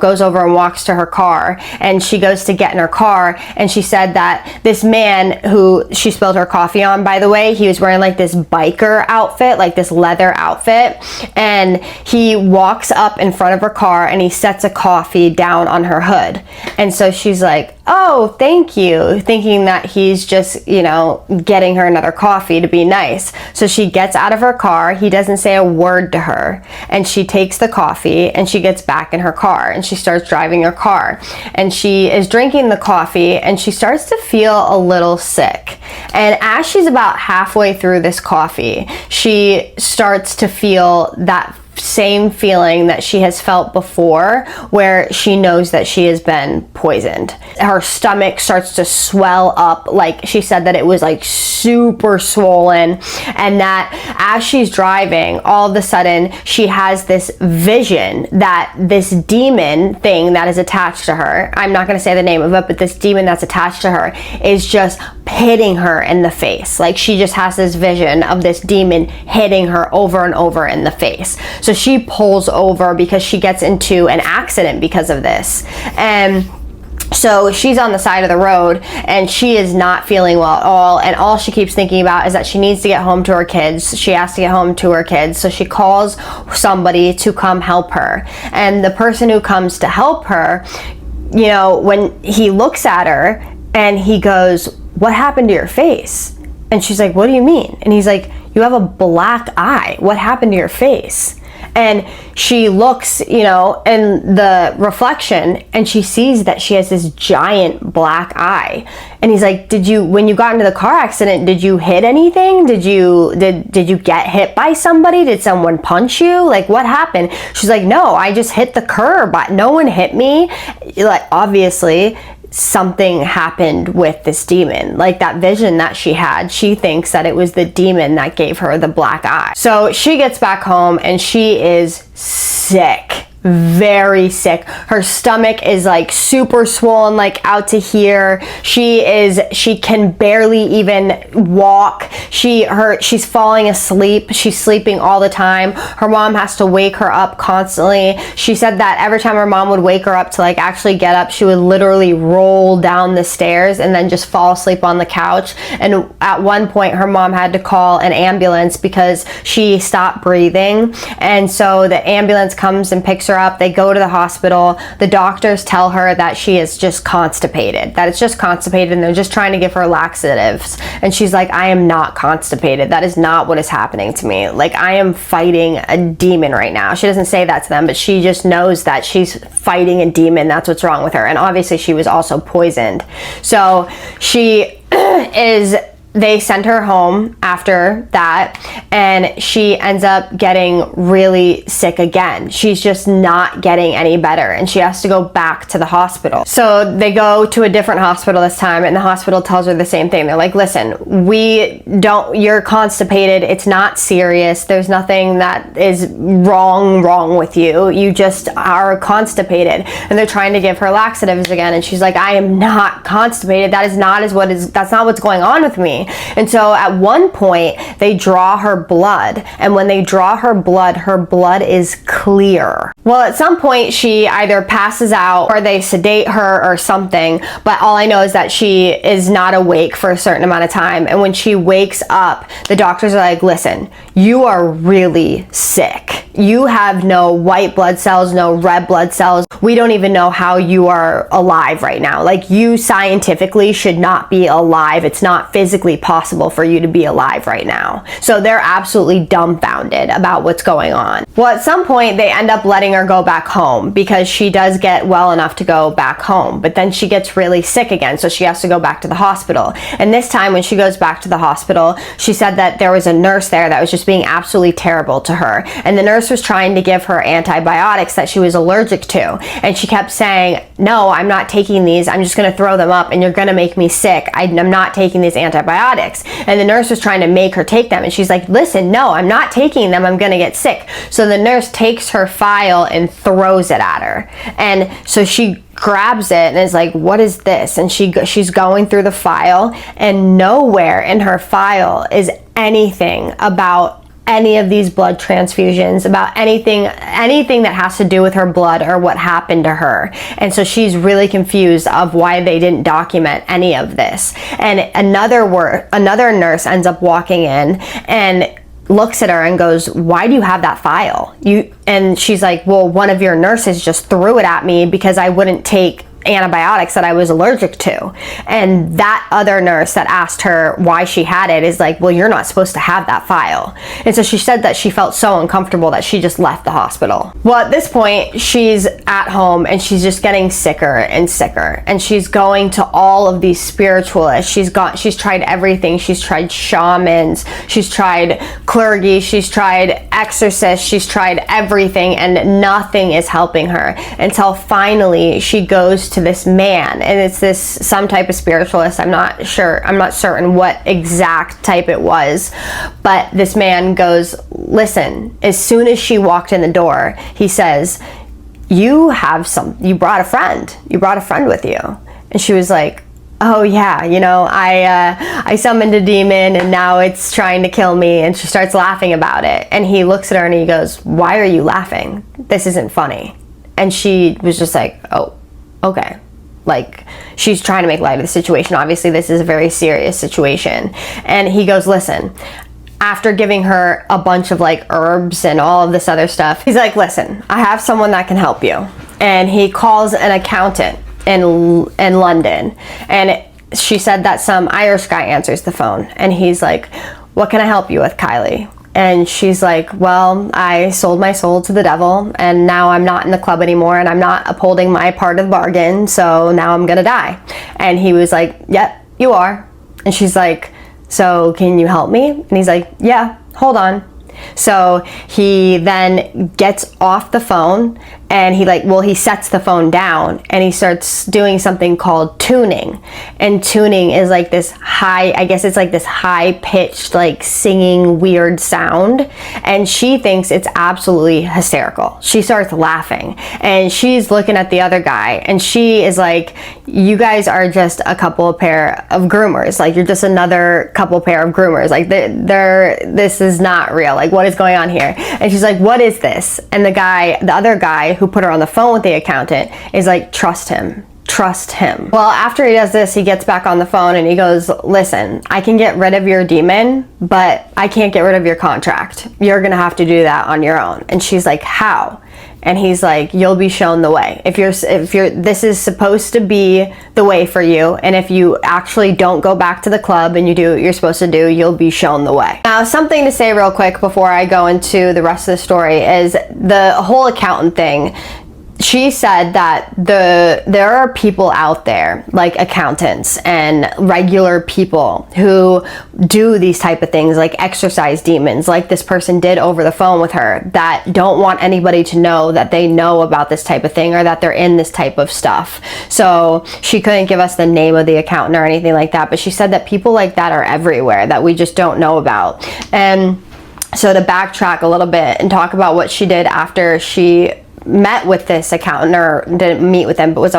goes over and walks to her car, and she goes to get in her car, and she said that this man who she spilled her coffee on, by the way, he was wearing like this biker outfit, like this leather outfit, and he walks up in front of her car and he sets a coffee down on her hood. And so she's like, oh, thank you, thinking that he's just, getting her another coffee to be nice. So she gets out of her car, he doesn't say a word to her, and she takes the coffee and she gets back in her car and she starts driving her car. And she is drinking the coffee and she starts to feel a little sick. And as she's about halfway through this coffee, she starts to feel that same feeling that she has felt before, where she knows that she has been poisoned. Her stomach starts to swell up, like she said that it was like super swollen, and that as she's driving, all of a sudden she has this vision that this demon thing that is attached to her, I'm not going to say the name of it, but this demon that's attached to her is just hitting her in the face. Like she just has this vision of this demon hitting her over and over in the face. So she pulls over because she gets into an accident because of this. And so she's on the side of the road and she is not feeling well at all. And all she keeps thinking about is that she needs to get home to her kids. She has to get home to her kids. So she calls somebody to come help her. And the person who comes to help her, when he looks at her and he goes, what happened to your face? And she's like, what do you mean? And he's like, you have a black eye. What happened to your face? And she looks, in the reflection, and she sees that she has this giant black eye. And he's like, when you got into the car accident, did you hit anything? Did you get hit by somebody? Did someone punch you? Like, what happened? She's like, no, I just hit the curb. No one hit me. Like, obviously something happened with this demon. Like that vision that she had, she thinks that it was the demon that gave her the black eye. So she gets back home and she is sick. Very sick. Her stomach is like super swollen, like out to here. She can barely even walk. She's falling asleep. She's sleeping all the time. Her mom has to wake her up constantly. She said that every time her mom would wake her up to like actually get up, she would literally roll down the stairs and then just fall asleep on the couch. And at one point her mom had to call an ambulance because she stopped breathing. And so the ambulance comes and picks her up. They go to the hospital. The doctors tell her that she is just constipated, that it's just constipated, and they're just trying to give her laxatives. And she's like, I am not constipated. That is not what is happening to me. Like, I am fighting a demon right now. She doesn't say that to them, but she just knows that she's fighting a demon. That's what's wrong with her. And obviously she was also poisoned. So she they send her home after that, and she ends up getting really sick again. She's just not getting any better, and she has to go back to the hospital. So they go to a different hospital this time, and the hospital tells her the same thing. They're like, listen, you're constipated. It's not serious. There's nothing that is wrong with you. You just are constipated. And they're trying to give her laxatives again, and she's like, I am not constipated. That's not what's going on with me. And so at one point they draw her blood, and when they draw her blood is clear. Well, at some point she either passes out or they sedate her or something, but all I know is that she is not awake for a certain amount of time. And when she wakes up, the doctors are like, listen, you are really sick. You have no white blood cells, no red blood cells. We don't even know how you are alive right now. Like, you scientifically should not be alive. It's not physically possible for you to be alive right now. So they're absolutely dumbfounded about what's going on. Well, at some point they end up letting her go back home, because she does get well enough to go back home, but then she gets really sick again, so she has to go back to the hospital. And this time when she goes back to the hospital, she said that there was a nurse there that was just being absolutely terrible to her, and the nurse was trying to give her antibiotics that she was allergic to, and she kept saying, no, I'm not taking these, I'm just going to throw them up and you're going to make me sick, I'm not taking these antibiotics. And the nurse was trying to make her take them, and she's like, listen, no, I'm not taking them, I'm going to get sick. So the nurse takes her file and throws it at her, and so she grabs it and is like, what is this? And she's going through the file, and nowhere in her file is anything about any of these blood transfusions, about anything that has to do with her blood or what happened to her. And so she's really confused of why they didn't document any of this. And another nurse ends up walking in and looks at her and goes, why do you have that file? And she's like, well, one of your nurses just threw it at me because I wouldn't take antibiotics that I was allergic to. And that other nurse that asked her why she had it is like, well, you're not supposed to have that file. And so she said that she felt so uncomfortable that she just left the hospital. Well, at this point, she's at home and she's just getting sicker and sicker, and she's going to all of these spiritualists. She's tried everything. She's tried shamans, she's tried clergy, she's tried exorcists, she's tried everything, and nothing is helping her, until finally she goes to this man, and it's some type of spiritualist. I'm not certain what exact type it was, but this man goes, listen, as soon as she walked in the door, he says, you brought a friend with you. And she was like, oh yeah, I summoned a demon and now it's trying to kill me. And she starts laughing about it, and he looks at her and he goes, why are you laughing? This isn't funny. And she was just like, oh, okay. Like, she's trying to make light of the situation. Obviously, this is a very serious situation. And he goes, listen, after giving her a bunch of like herbs and all of this other stuff, he's like, listen, I have someone that can help you. And he calls an accountant in London. And she said that some Irish guy answers the phone. And he's like, what can I help you with, Kylie? And she's like, well, I sold my soul to the devil, and now I'm not in the club anymore, and I'm not upholding my part of the bargain, so now I'm gonna die. And he was like, yep, you are. And she's like, so can you help me? And he's like, yeah, hold on. So he then gets off the phone, and he sets the phone down, and he starts doing something called tuning. And tuning is like this high pitched, like singing weird sound. And she thinks it's absolutely hysterical. She starts laughing, and she's looking at the other guy, and she is like, you guys are just a pair of groomers. Like, you're just another pair of groomers. Like, this is not real. Like, what is going on here? And she's like, what is this? And the other guy who put her on the phone with the accountant is like, trust him. Well, after he does this, he gets back on the phone and he goes, listen, I can get rid of your demon, but I can't get rid of your contract. You're gonna have to do that on your own. And she's like, how? And he's like, you'll be shown the way. If this is supposed to be the way for you, and if you actually don't go back to the club and you do what you're supposed to do, you'll be shown the way. Now, something to say real quick before I go into the rest of the story is the whole accountant thing. She said that there are people out there, like accountants and regular people, who do these type of things, like exorcise demons, like this person did over the phone with her, that don't want anybody to know that they know about this type of thing or that they're in this type of stuff. So she couldn't give us the name of the accountant or anything like that, but she said that people like that are everywhere that we just don't know about. And so to backtrack a little bit and talk about what she did after she met with this accountant, or didn't meet with him, but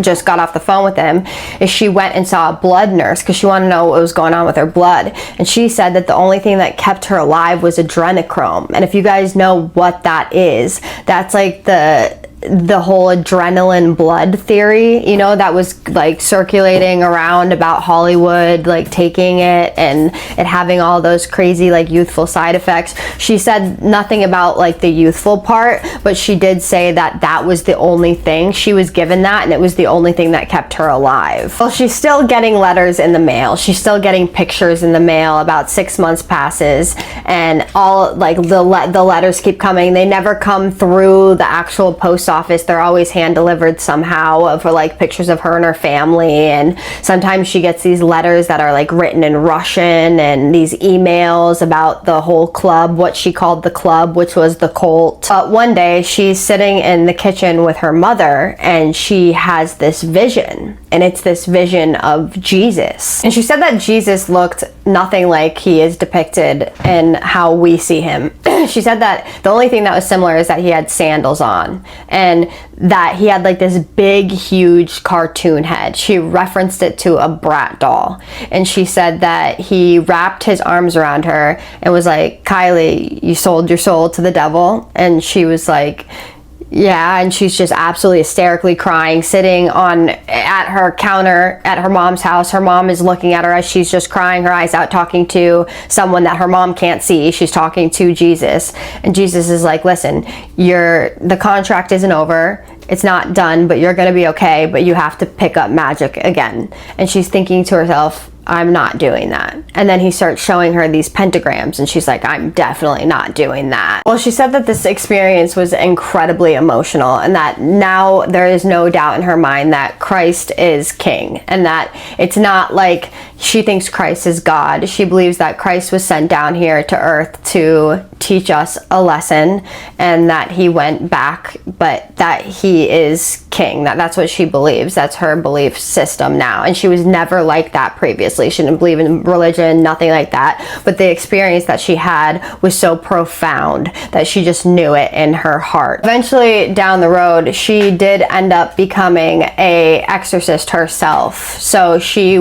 just got off the phone with him, is she went and saw a blood nurse because she wanted to know what was going on with her blood. And she said that the only thing that kept her alive was adrenochrome. And if you guys know what that is, that's like the whole adrenaline blood theory, you know, that was like circulating around about Hollywood, like taking it and it having all those crazy like youthful side effects. She said nothing about like the youthful part, but she did say that that was the only thing. She was given that and it was the only thing that kept her alive. Well, she's still getting letters in the mail. She's still getting pictures in the mail. About 6 months passes and all like the letters keep coming. They never come through the actual post office. They're always hand delivered somehow for like pictures of her and her family. And sometimes she gets these letters that are like written in Russian and these emails about the whole club, what she called the club, which was the cult. But one day she's sitting in the kitchen with her mother and she has this vision, and it's this vision of Jesus. And she said that Jesus looked nothing like he is depicted in how we see him. She said that the only thing that was similar is that he had sandals on and that he had like this big, huge cartoon head. She referenced it to a Brat doll. And she said that he wrapped his arms around her and was like, "Kylie, you sold your soul to the devil." And she was like, yeah, and she's just absolutely hysterically crying, sitting at her counter at her mom's house. Her mom is looking at her as she's just crying her eyes out, talking to someone that her mom can't see. She's talking to Jesus, and Jesus is like, "Listen, the contract isn't over. It's not done, but you're gonna be okay, but you have to pick up magic again." And she's thinking to herself, "I'm not doing that." And then he starts showing her these pentagrams and she's like, "I'm definitely not doing that." Well, she said that this experience was incredibly emotional and that now there is no doubt in her mind that Christ is king, and that it's not like she thinks Christ is God. She believes that Christ was sent down here to earth to teach us a lesson and that he went back, but that he is king. That's what she believes. That's her belief system now. And she was never like that previously. She didn't believe in religion, nothing like that. But the experience that she had was so profound that she just knew it in her heart. Eventually, down the road, she did end up becoming a exorcist herself. So she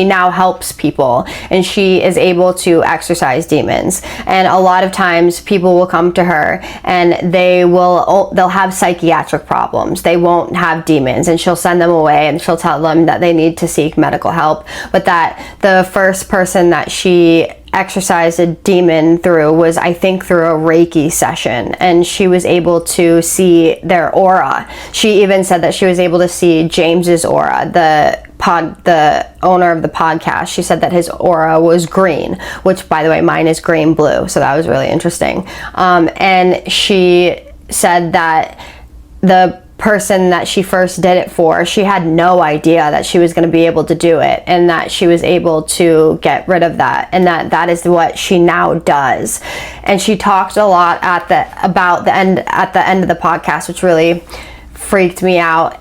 now helps people and she is able to exorcise demons. And a lot of times people will come to her and they'll have psychiatric problems. They won't have demons, and she'll send them away and she'll tell them that they need to seek medical help. But that the first person that she exorcised a demon through was, I think, through a Reiki session, and she was able to see their aura. She even said that she was able to see James's aura, the owner of the podcast. She said that his aura was green, which, by the way, mine is green blue, so that was really interesting. And she said that the person that she first did it for, she had no idea that she was going to be able to do it, and that she was able to get rid of that, and that is what she now does. And she talked a lot at the end of the podcast, which really freaked me out,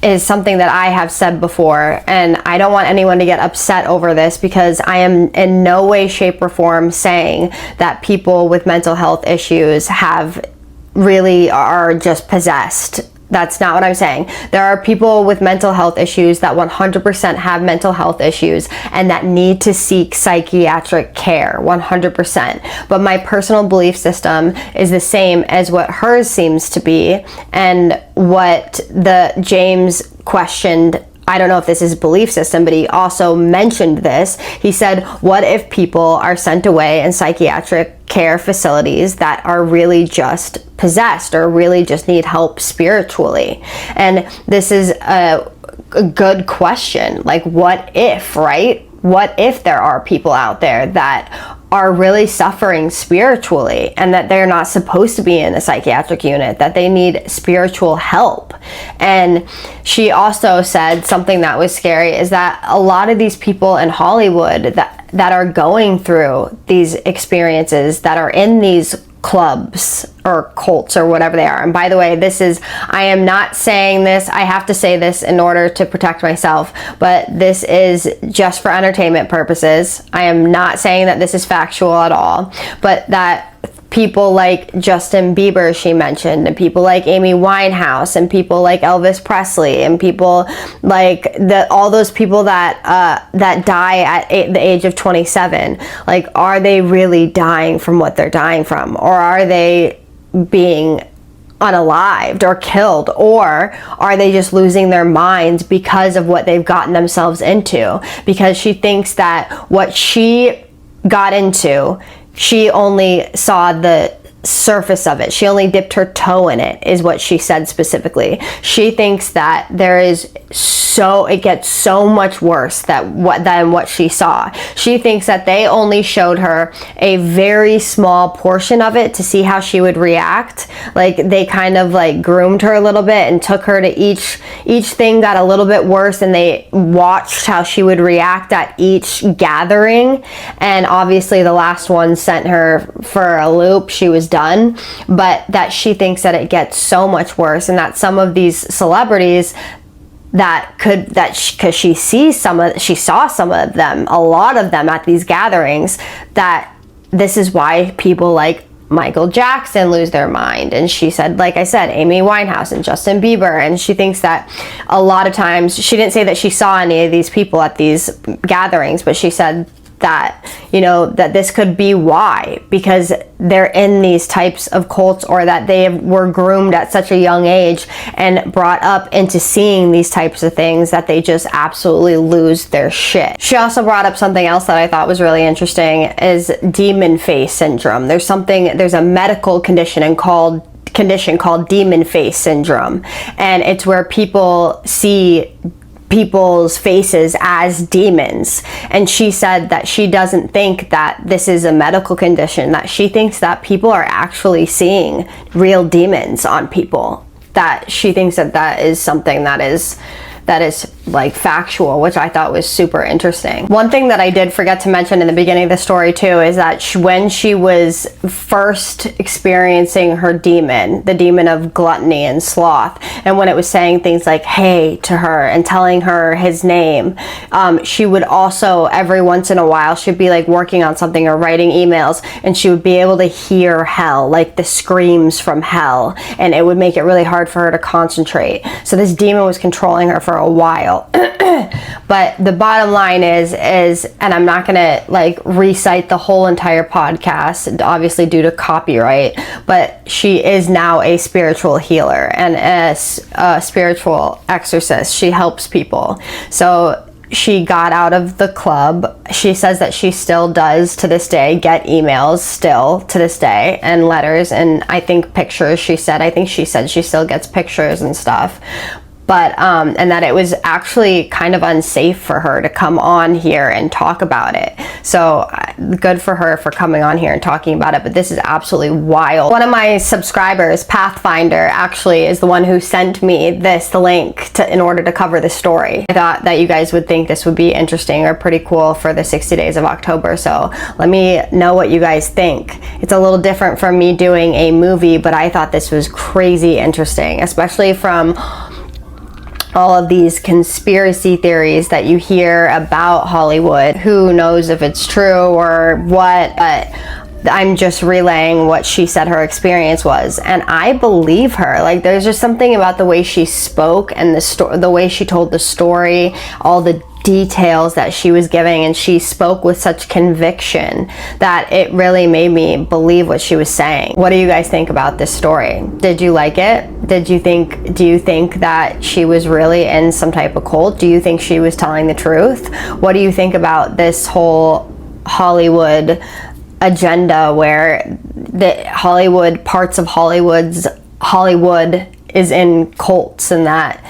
is something that I have said before, and I don't want anyone to get upset over this, because I am in no way, shape, or form saying that people with mental health issues are just possessed. That's not what I'm saying. There are people with mental health issues that 100% have mental health issues and that need to seek psychiatric care, 100%. But my personal belief system is the same as what hers seems to be, and what James questioned. I don't know if this is belief system, but he also mentioned this. He said, what if people are sent away in psychiatric care facilities that are really just possessed or really just need help spiritually? And this is a good question. Like, what if, right? What if there are people out there that are really suffering spiritually and that they're not supposed to be in a psychiatric unit, that they need spiritual help? And she also said something that was scary, is that a lot of these people in Hollywood that are going through these experiences, that are in these clubs or cults or whatever they are. And by the way, I am not saying this, I have to say this in order to protect myself, but this is just for entertainment purposes. I am not saying that this is factual at all, but that people like Justin Bieber, she mentioned, and people like Amy Winehouse, and people like Elvis Presley, and people like all those people that die at the age of 27. Like, are they really dying from what they're dying from, or are they being unalived or killed, or are they just losing their minds because of what they've gotten themselves into? Because she thinks that what she got into, she only saw the surface of it. She only dipped her toe in it, is what she said specifically. She thinks that it gets so much worse than what she saw. She thinks that they only showed her a very small portion of it to see how she would react. Like, they kind of like groomed her a little bit and took her to each thing got a little bit worse, and they watched how she would react at each gathering. And obviously the last one sent her for a loop. She was done. But that she thinks that it gets so much worse, and that some of these celebrities because she saw some of them, a lot of them at these gatherings, that this is why people like Michael Jackson lose their mind. And she said, like I said, Amy Winehouse and Justin Bieber. And she thinks that a lot of times, she didn't say that she saw any of these people at these gatherings, but she said that, you know, that this could be why, because they're in these types of cults, or that they were groomed at such a young age and brought up into seeing these types of things, that they just absolutely lose their shit. She also brought up something else that I thought was really interesting, is demon face syndrome. There's a medical condition called demon face syndrome, and it's where people see people's faces as demons. And she said that she doesn't think that this is a medical condition, that she thinks that people are actually seeing real demons on people, that she thinks that is something that is like factual, which I thought was super interesting. One thing that I did forget to mention in the beginning of the story too, is that when she was first experiencing her demon, the demon of gluttony and sloth, and when it was saying things like hey to her and telling her his name, she would also every once in a while, she'd be like working on something or writing emails, and she would be able to hear hell, like the screams from hell, and it would make it really hard for her to concentrate. So this demon was controlling her for a while. But the bottom line is, and I'm not gonna like recite the whole entire podcast, obviously due to copyright, but she is now a spiritual healer and a spiritual exorcist. She helps people. So she got out of the club. She says that she still does to this day get emails still to this day, and letters, and I think pictures. She said she still gets pictures and stuff. But and that it was actually kind of unsafe for her to come on here and talk about it. So good for her for coming on here and talking about it, but this is absolutely wild. One of my subscribers, Pathfinder, actually is the one who sent me the link in order to cover the story. I thought that you guys would think this would be interesting or pretty cool for the 60 days of October, so let me know what you guys think. It's a little different from me doing a movie, but I thought this was crazy interesting, especially from all of these conspiracy theories that you hear about Hollywood. Who knows if it's true or what, but I'm just relaying what she said her experience was, and I believe her. Like, there's just something about the way she spoke and the way she told the story, all the details that she was giving, and she spoke with such conviction that it really made me believe what she was saying. What do you guys think about this story? Did you like it? Do you think that she was really in some type of cult? Do you think she was telling the truth? What do you think about this whole Hollywood agenda, where the parts of Hollywood is in cults, and that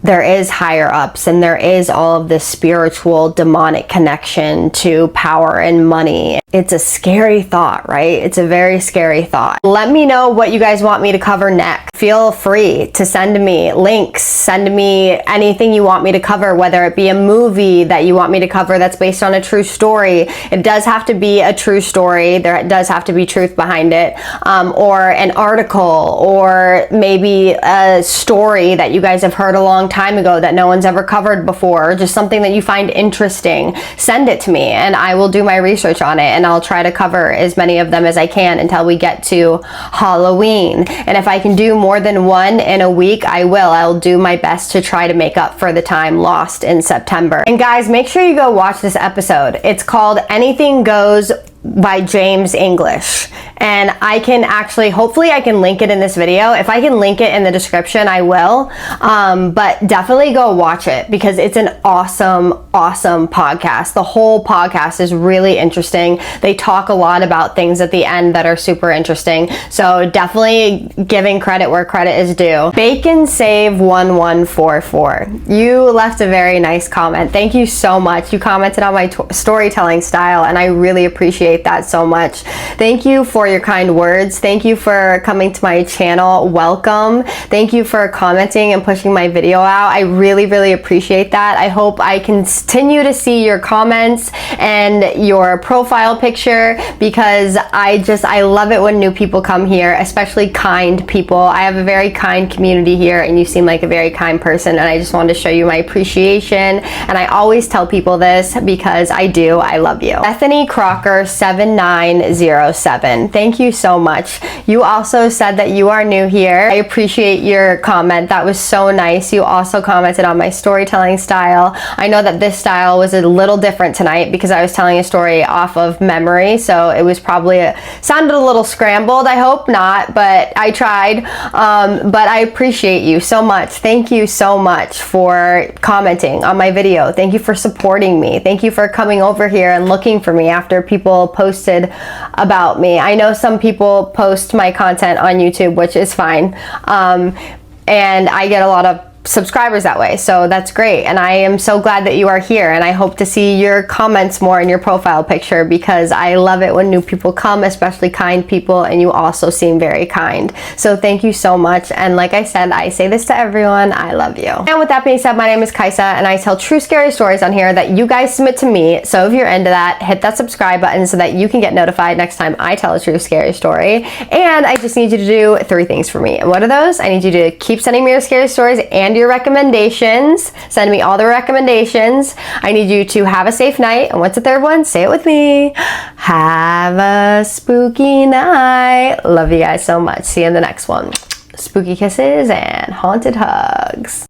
there is higher ups and there is all of this spiritual demonic connection to power and money? It's a scary thought, right? It's a very scary thought. Let me know what you guys want me to cover next. Feel free to send me links, send me anything you want me to cover, whether it be a movie that you want me to cover that's based on a true story. It does have to be a true story. There does have to be truth behind it, or an article, or maybe a story that you guys have heard a long time ago that no one's ever covered before, or just something that you find interesting. Send it to me and I will do my research on it, and I'll try to cover as many of them as I can until we get to Halloween. And if I can do more than one in a week, I will. I'll do my best to try to make up for the time lost in September. And guys, make sure you go watch this episode. It's called Anything Goes by James English. And I can actually, hopefully I can link it in this video. If I can link it in the description, I will. But definitely go watch it because it's an awesome podcast. The whole podcast is really interesting. They talk a lot about things at the end that are super interesting. So definitely giving credit where credit is due. Bacon Save 1144. You left a very nice comment. Thank you so much. You commented on my storytelling style, and I really appreciate that so much. Thank you for your kind words. Thank you for coming to my channel. Welcome. Thank you for commenting and pushing my video out. I really appreciate that. I hope I continue to see your comments and your profile picture because I love it when new people come here, especially kind people. I have a very kind community here, and you seem like a very kind person, and I just wanted to show you my appreciation. And I always tell people this because I do. I love you. Bethany Crocker 7907. Thank you so much. You also said that you are new here. I appreciate your comment. That was so nice. You also commented on my storytelling style. I know that this style was a little different tonight because I was telling a story off of memory, so it was probably sounded a little scrambled. I hope not, but I tried. But I appreciate you so much. Thank you so much for commenting on my video. Thank you for supporting me. Thank you for coming over here and looking for me after people posted about me. I know some people post my content on YouTube, which is fine. And I get a lot of subscribers that way, so that's great, and I am so glad that you are here, and I hope to see your comments more in your profile picture because I love it when new people come, especially kind people, and you also seem very kind. So thank you so much, and like I said, I say this to everyone, I love you. And with that being said, my name is Kaisa, and I tell true scary stories on here that you guys submit to me. So if you're into that, hit that subscribe button so that you can get notified next time I tell a true scary story. And I just need you to do 3 things for me. And what are those? I need you to keep sending me your scary stories and your recommendations. Send me all the recommendations. I need you to have a safe night. And what's the third one? Say it with me. Have a spooky night. Love you guys so much. See you in the next one. Spooky kisses and haunted hugs.